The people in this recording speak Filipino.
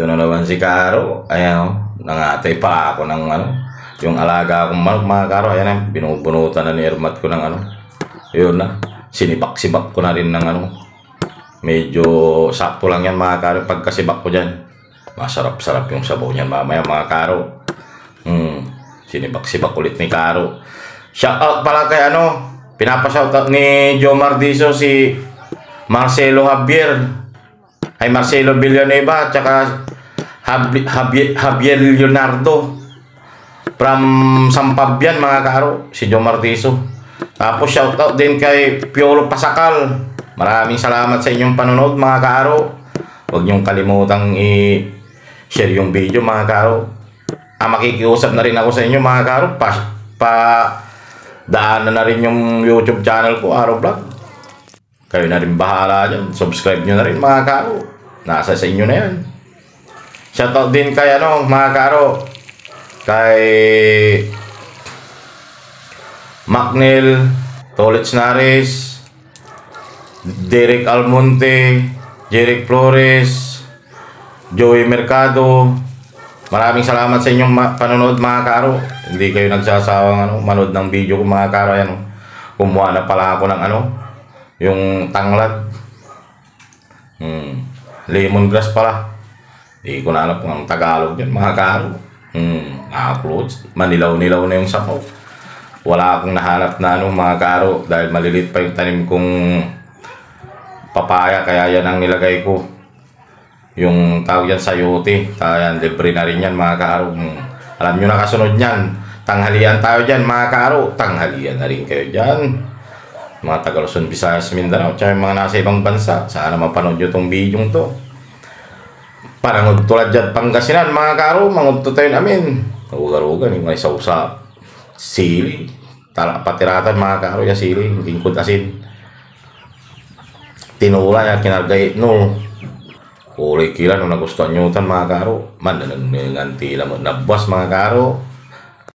Ito na naman si Karo. Ayan o. Nangatay pa ako ng ano. Yung alaga akong manok mga Karo. Ayan na. Binubunutan na ni Ermat ko ng ano. Yun na. Sinibak-sibak ko na rin ng ano. Medyo sakto lang yan mga Karo. Pagkasibak ko dyan. Masarap-sarap yung sabaw niyan mamaya mga Karo. Sinibak-sibak ulit ni Karo. Shoutout pala kay ano. Pinapashoutout ni Jomar Diso si Marcelo Javier. Ay Marcelo Villanueva at saka Javier Leonardo from Sampabian mga Karo, si Jomar Diso. Tapos shoutout din kay Piolo Pasakal. Maraming salamat sa inyong panonood mga Karo. Huwag niyong kalimutang i-share yung video mga Karo. Makikiusap na rin ako sa inyo mga Karo. Daanan na rin yung YouTube channel ko, Aro Vlog. Kayo na rin bahala dyan. Subscribe nyo na rin mga Karo. Nasa sa inyo na yan. Shoutout din kay ano mga Karo. Kay Macnel Tolets Nares, Derek Almonte, Jeric Flores, Joey Mercado. Maraming salamat sa inyong panonood mga Karo. Hindi kayo nagsasawang ano, manood ng video ko mga Karo. Ayan, kumuha na pala ako ng ano, yung tanglad. Lemongrass pala. Hindi ko na alam kung ang Tagalog yan mga Karo. Uploads. Manilaw-nilaw na yung sapaw. Wala akong nahanap na ano mga Karo. Dahil malilit pa yung tanim kong papaya. Kaya yan ang nilagay ko. Yung tawag yan sayote. Kaya libre na rin yan mga Karo. Alam nyo na kasunod yan. Tanghalian tayo dyan mga Karo. Tanghalian na rin kayo dyan. Mga taga Luzon, Visayas, Mindanao, tsaka mga nasa ibang bansa. Sana mapanood nyo itong video to. Parang tulad dyan Pangasinan mga Karo. Mangudto tayo namin. Ugar-ugar, yung may sausa. Sili. Patiratan mga Karo yung sili. Lingkod asin. Tinula yung kinargay no. Kulay kila nung nagustuhan nyo tan mga Karo. Man, nanganti lang. Nabwas mga Karo.